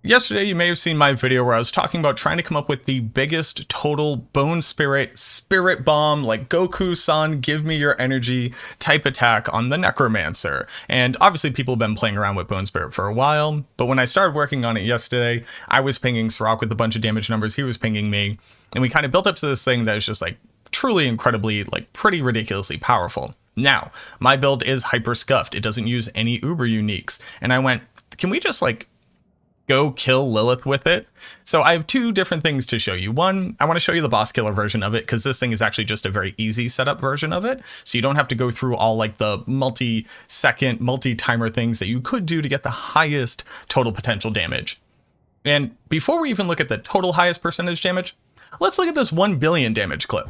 Yesterday, you may have seen my video where I was talking about trying to come up with the biggest total Bone Spirit Bomb, like Goku-san, give me your energy type attack on the Necromancer. And obviously people have been playing around with Bone Spirit for a while, but when I started working on it yesterday, I was pinging Sirach with a bunch of damage numbers, he was pinging me, and we kind of built up to this thing that is just like truly incredibly, like pretty ridiculously powerful. Now, my build is hyper scuffed, it doesn't use any Uber uniques, and I went, can we just like go kill Lilith with it? So I have two different things to show you. One, I want to show you the boss killer version of it, because this thing is actually just a very easy setup version of it. So you don't have to go through all like the multi-second, multi-timer things that you could do to get the highest total potential damage. And before we even look at the total highest percentage damage, let's look at this 1 billion damage clip.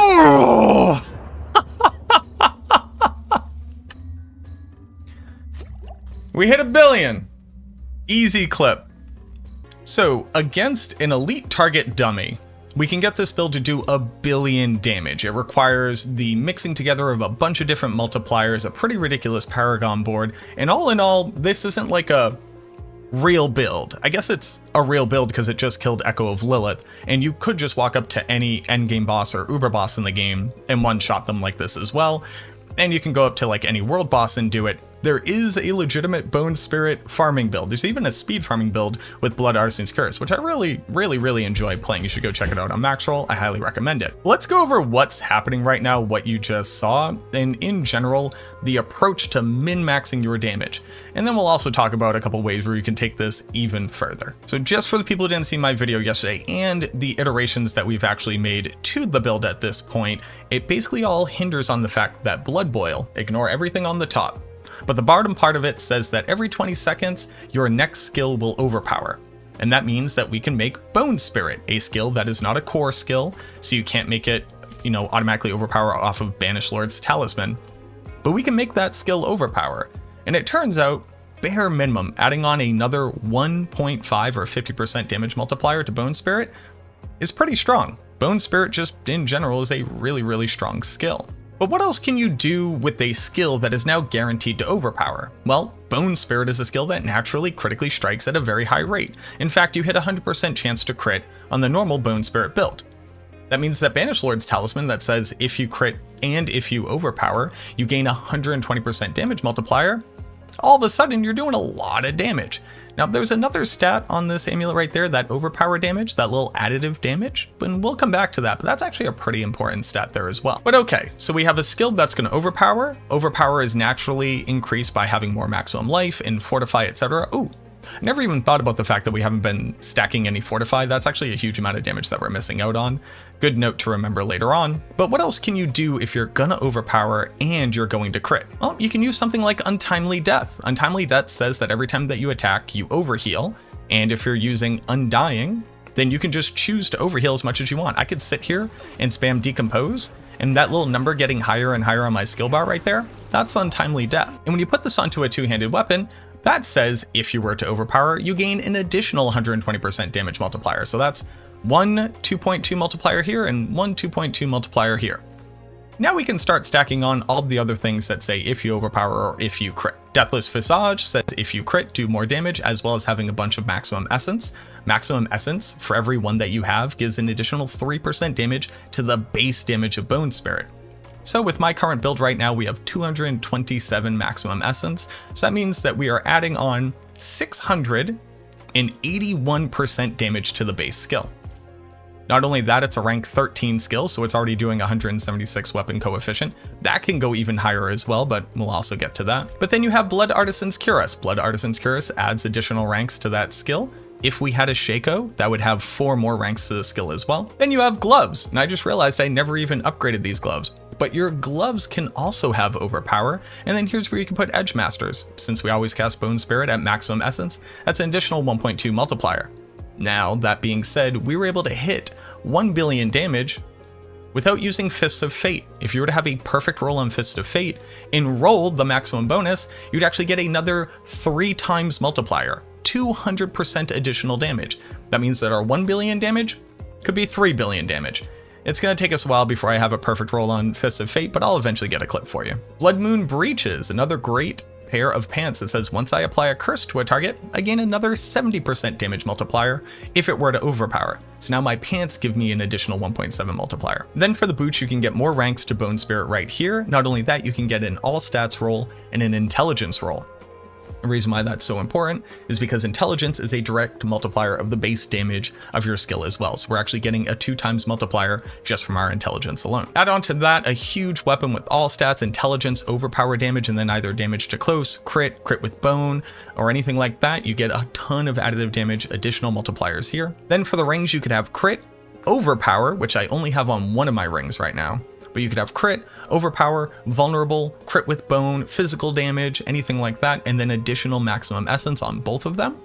Oh. We hit 1 billion. Easy clip. So against an elite target dummy, we can get this build to do 1 billion damage. It requires the mixing together of a bunch of different multipliers, a pretty ridiculous Paragon board, and all in all, this isn't like a real build. I guess it's a real build because it just killed Echo of Lilith, and you could just walk up to any endgame boss or uber boss in the game and one-shot them like this as well. And you can go up to like any world boss and do it. There is a legitimate Bone Spirit farming build. There's even a speed farming build with Blood Artisan's Curse, which I really enjoy playing. You should go check it out on Maxroll. I highly recommend it. Let's go over what's happening right now, what you just saw, and in general, the approach to min-maxing your damage. And then we'll also talk about a couple ways where you can take this even further. So just for the people who didn't see my video yesterday and the iterations that we've actually made to the build at this point, it basically all hinders on the fact that Blood Boil, ignore everything on the top, but the bottom part of it says that every 20 seconds, your next skill will overpower. And that means that we can make Bone Spirit, a skill that is not a core skill, so you can't make it, automatically overpower off of Banished Lord's Talisman. But we can make that skill overpower. And it turns out, bare minimum, adding on another 1.5 or 50% damage multiplier to Bone Spirit is pretty strong. Bone Spirit just in general is a really strong skill. But what else can you do with a skill that is now guaranteed to overpower? Well, Bone Spirit is a skill that naturally critically strikes at a very high rate. In fact, you hit a 100% chance to crit on the normal Bone Spirit build. That means that Banished Lord's Talisman that says if you crit and if you overpower, you gain a 120% damage multiplier, all of a sudden you're doing a lot of damage. Now there's another stat on this amulet right there, that overpower damage, that little additive damage, and we'll come back to that, but that's actually a pretty important stat there as well. But okay, so we have a skill that's going to overpower. Overpower is naturally increased by having more maximum life and fortify, etc. Ooh, I never even thought about the fact that we haven't been stacking any fortify. That's actually a huge amount of damage that we're missing out on. Good note to remember later on. But what else can you do if you're gonna overpower and you're going to crit? Well, you can use something like Untimely Death. Untimely Death says that every time that you attack, you overheal. And if you're using Undying, then you can just choose to overheal as much as you want. I could sit here and spam Decompose, and that little number getting higher and higher on my skill bar right there, that's Untimely Death. And when you put this onto a two-handed weapon, that says if you were to overpower, you gain an additional 120% damage multiplier. So that's one 2.2 multiplier here and one 2.2 multiplier here. Now we can start stacking on all the other things that say if you overpower or if you crit. Deathless Visage says if you crit, do more damage, as well as having a bunch of maximum essence. Maximum essence for every one that you have gives an additional 3% damage to the base damage of Bone Spirit. So with my current build right now, we have 227 maximum essence. So that means that we are adding on 681% damage to the base skill. Not only that, it's a rank 13 skill, so it's already doing 176 weapon coefficient. That can go even higher as well, but we'll also get to that. But then you have Blood Artisan's Cuirass. Blood Artisan's Cuirass adds additional ranks to that skill. If we had a Shako, that would have 4 more ranks to the skill as well. Then you have gloves, and I just realized I never even upgraded these gloves. But your gloves can also have overpower, and then here's where you can put Edge Masters. Since we always cast Bone Spirit at maximum essence, that's an additional 1.2 multiplier. Now, that being said, we were able to hit 1 billion damage without using Fists of Fate. If you were to have a perfect roll on Fists of Fate and roll the maximum bonus, you'd actually get another 3 times multiplier, 200% additional damage. That means that our 1 billion damage could be 3 billion damage. It's going to take us a while before I have a perfect roll on Fists of Fate, but I'll eventually get a clip for you. Blood Moon Breaches, another great pair of pants that says once I apply a curse to a target, I gain another 70% damage multiplier if it were to overpower. So now my pants give me an additional 1.7 multiplier. Then for the boots, you can get more ranks to Bone Spirit right here. Not only that, you can get an all stats roll and an intelligence roll. The reason why that's so important is because intelligence is a direct multiplier of the base damage of your skill as well. So we're actually getting a 2x multiplier just from our intelligence alone. Add on to that a huge weapon with all stats, intelligence, overpower damage, and then either damage to close, crit with bone, or anything like that. You get a ton of additive damage, additional multipliers here. Then for the rings, you could have crit, overpower, which I only have on one of my rings right now. But you could have crit, overpower, vulnerable, crit with bone, physical damage, anything like that, and then additional maximum essence on both of them.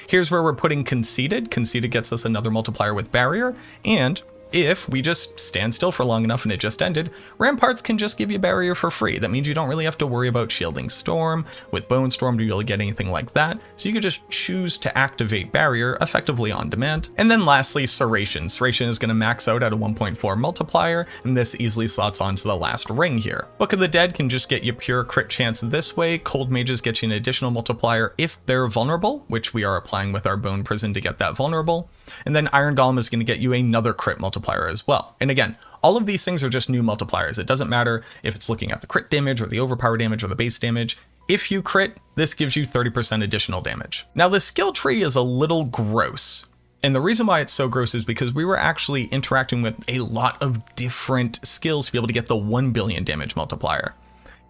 Here's where we're putting conceited. Conceited gets us another multiplier with barrier, and if we just stand still for long enough and it just ended, Ramparts can just give you barrier for free. That means you don't really have to worry about shielding storm with Bone Storm to be able to get anything like that. So you could just choose to activate barrier effectively on demand. And then lastly, Serration. Serration is going to max out at a 1.4 multiplier, and this easily slots onto the last ring here. Book of the Dead can just get you pure crit chance this way. Cold Mages get you an additional multiplier if they're vulnerable, which we are applying with our Bone Prison to get that vulnerable. And then Iron Golem is going to get you another crit multiplier as well. And again, all of these things are just new multipliers. It doesn't matter if it's looking at the crit damage or the overpower damage or the base damage. If you crit, this gives you 30% additional damage. Now the skill tree is a little gross. And the reason why it's so gross is because we were actually interacting with a lot of different skills to be able to get the 1 billion damage multiplier.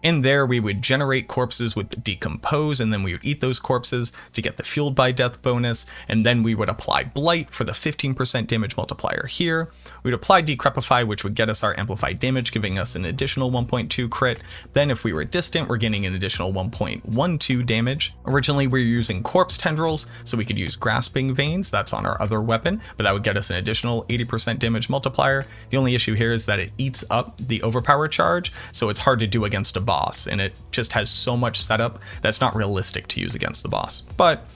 In there, we would generate corpses with Decompose, and then we would eat those corpses to get the Fueled by Death bonus, and then we would apply Blight for the 15% damage multiplier here. We'd apply Decrepify, which would get us our amplified damage, giving us an additional 1.2 crit. Then if we were distant, we're getting an additional 1.12 damage. Originally, we were using Corpse Tendrils, so we could use Grasping Veins, that's on our other weapon, but that would get us an additional 80% damage multiplier. The only issue here is that it eats up the Overpower charge, so it's hard to do against a boss, and it just has so much setup that's not realistic to use against the boss. But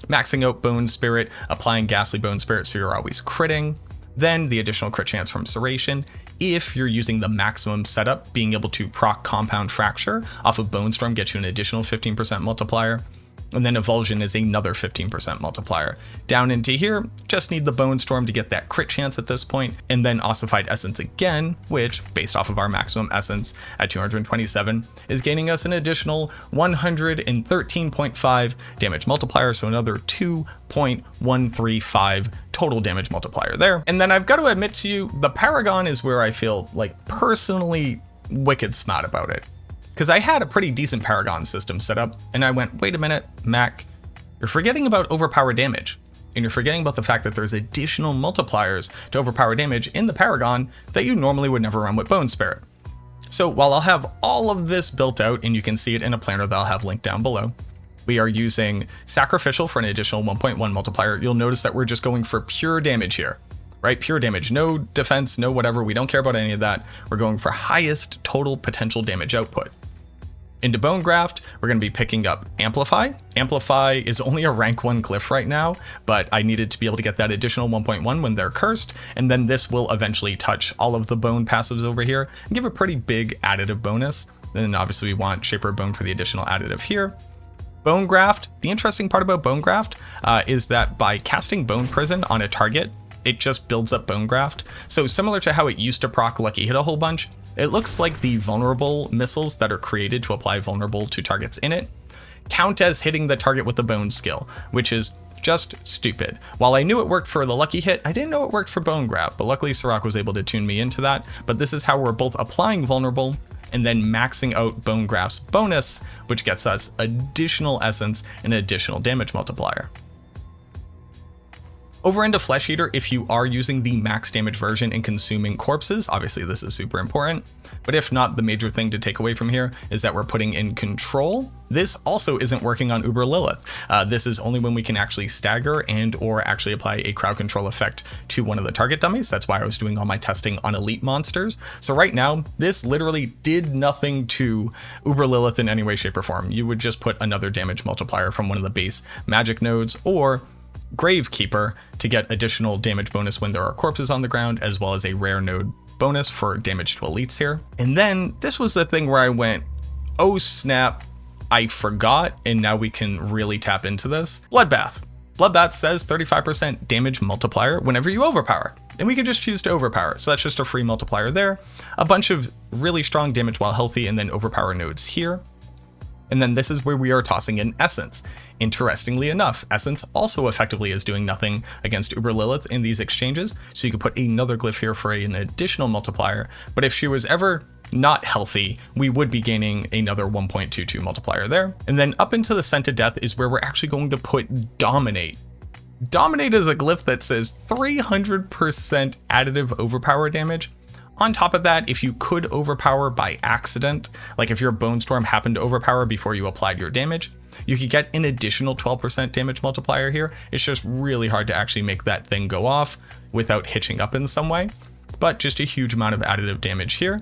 maxing out Bone Spirit, applying Ghastly Bone Spirit so you're always critting, then the additional crit chance from Serration. If you're using the maximum setup, being able to proc Compound Fracture off of Bone Storm gets you an additional 15% multiplier. And then Evulsion is another 15% multiplier. Down into here, just need the Bone Storm to get that crit chance at this point, and then Ossified Essence again, which, based off of our maximum essence at 227, is gaining us an additional 113.5 damage multiplier, so another 2.135 total damage multiplier there. And then I've got to admit to you, the Paragon is where I feel like personally wicked smart about it. Because I had a pretty decent Paragon system set up, and I went, wait a minute, Mac, you're forgetting about overpower damage. And you're forgetting about the fact that there's additional multipliers to overpower damage in the Paragon that you normally would never run with Bone Spirit. So while I'll have all of this built out, and you can see it in a planner that I'll have linked down below, we are using Sacrificial for an additional 1.1 multiplier. You'll notice that we're just going for pure damage here. Right? Pure damage, no defense, no whatever. We don't care about any of that. We're going for highest total potential damage output. Into Bone Graft, we're going to be picking up Amplify. Amplify is only a rank 1 glyph right now, but I needed to be able to get that additional 1.1 when they're cursed, and then this will eventually touch all of the Bone passives over here and give a pretty big additive bonus. Then obviously we want Shaper of Bone for the additional additive here. Bone Graft, the interesting part about Bone Graft is that by casting Bone Prison on a target, it just builds up Bone Graft. So similar to how it used to proc Lucky Hit a whole bunch, it looks like the vulnerable missiles that are created to apply vulnerable to targets in it count as hitting the target with the Bone skill, which is just stupid. While I knew it worked for the Lucky Hit, I didn't know it worked for Bone Graft, but luckily Sirach was able to tune me into that. But this is how we're both applying vulnerable and then maxing out Bone Graft's bonus, which gets us additional essence and additional damage multiplier. Over into Flesh Eater, if you are using the max damage version and consuming corpses, obviously this is super important, but if not, the major thing to take away from here is that we're putting in control. This also isn't working on Uber Lilith. This is only when we can actually stagger and or actually apply a crowd control effect to one of the target dummies. That's why I was doing all my testing on elite monsters. So right now, this literally did nothing to Uber Lilith in any way, shape, or form. You would just put another damage multiplier from one of the base magic nodes, or Gravekeeper to get additional damage bonus when there are corpses on the ground, as well as a rare node bonus for damage to elites here. And then this was the thing where I went, oh snap, I forgot, and now we can really tap into this. Bloodbath. Bloodbath says 35% damage multiplier whenever you overpower. And we can just choose to overpower. So that's just a free multiplier there. A bunch of really strong damage while healthy, and then overpower nodes here. And then this is where we are tossing in Essence. Interestingly enough, Essence also effectively is doing nothing against Uber Lilith in these exchanges, so you could put another glyph here for an additional multiplier, but if she was ever not healthy, we would be gaining another 1.22 multiplier there. And then up into the Scented Death is where we're actually going to put Dominate. Dominate is a glyph that says 300% additive overpower damage. On top of that, if you could overpower by accident, like if your Bone Storm happened to overpower before you applied your damage, you could get an additional 12% damage multiplier here. It's just really hard to actually make that thing go off without hitching up in some way, but just a huge amount of additive damage here.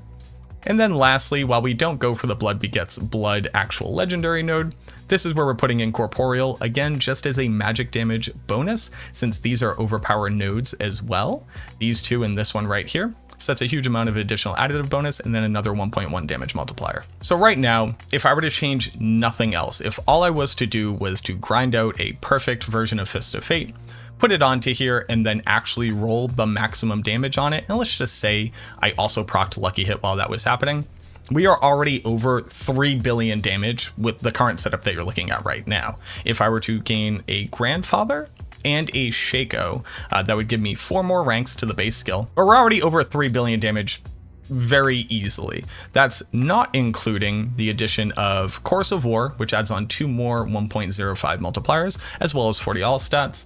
And then lastly, while we don't go for the Blood Begets Blood actual legendary node, this is where we're putting in Corporeal, again, just as a magic damage bonus, since these are overpower nodes as well. These two and this one right here. So that's a huge amount of additional additive bonus, and then another 1.1 damage multiplier. So right now, if I were to change nothing else, if all I was to do was to grind out a perfect version of Fist of Fate, put it onto here, and then actually roll the maximum damage on it, and let's just say I also procced Lucky Hit while that was happening, we are already over 3 billion damage with the current setup that you're looking at right now. If I were to gain a Grandfather and a Shako, that would give me 4 more ranks to the base skill, but we're already over 3 billion damage very easily. That's not including the addition of Chorus of War, which adds on 2 more 1.05 multipliers, as well as 40 all stats.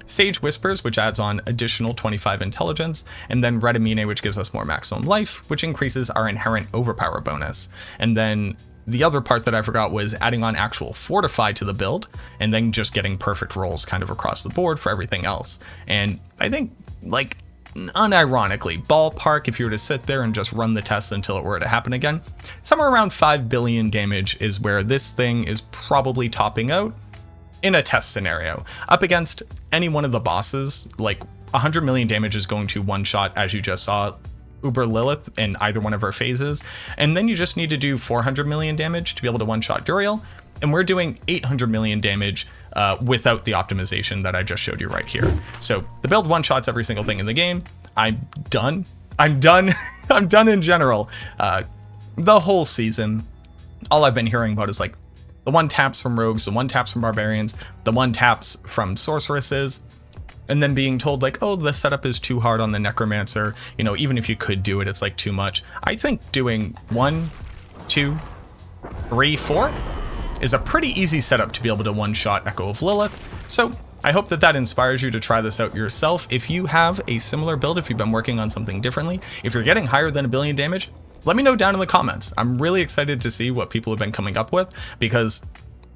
Sage Whispers, which adds on additional 25 intelligence, and then Red Amine, which gives us more maximum life, which increases our inherent overpower bonus. And then the other part that I forgot was adding on actual Fortify to the build, and then just getting perfect rolls kind of across the board for everything else. And I think, like, unironically, ballpark, if you were to sit there and just run the tests until it were to happen again, somewhere around 5 billion damage is where this thing is probably topping out in a test scenario. Up against any one of the bosses, like 100 million damage is going to one-shot, as you just saw, Uber Lilith in either one of her phases, and then you just need to do 400 million damage to be able to one-shot Duriel, and we're doing 800 million damage without the optimization that I just showed you right here. So the build one-shots every single thing in the game. I'm done. I'm done in general. The whole season, all I've been hearing about is like the one taps from rogues, the one taps from barbarians, the one taps from sorceresses, and then being told like, oh, the setup is too hard on the Necromancer. You know, even if you could do it, it's like too much. I think doing 1, 2, 3, 4 is a pretty easy setup to be able to one-shot Echo of Lilith. So I hope that that inspires you to try this out yourself. If you have a similar build, if you've been working on something differently, if you're getting higher than 1 billion damage, let me know down in the comments. I'm really excited to see what people have been coming up with, because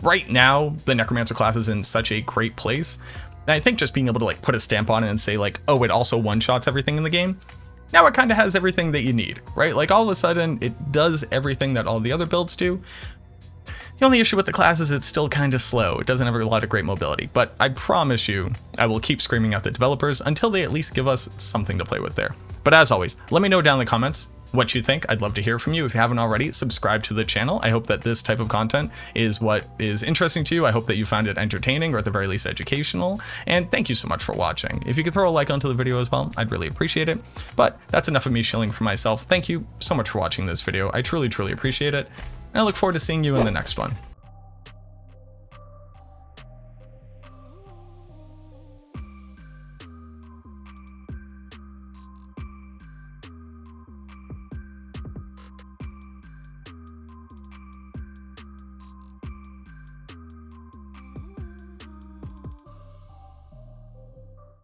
right now the Necromancer class is in such a great place. And I think just being able to like put a stamp on it and say like, oh, it also one-shots everything in the game. Now it kind of has everything that you need, right? Like all of a sudden it does everything that all the other builds do. The only issue with the class is it's still kind of slow. It doesn't have a lot of great mobility, but I promise you, I will keep screaming at the developers until they at least give us something to play with there. But as always, let me know down in the comments what you think. I'd love to hear from you. If you haven't already, subscribe to the channel. I hope that this type of content is what is interesting to you. I hope that you found it entertaining, or at the very least educational. And thank you so much for watching. If you could throw a like onto the video as well, I'd really appreciate it. But that's enough of me shilling for myself. Thank you so much for watching this video. I truly, truly appreciate it. And I look forward to seeing you in the next one.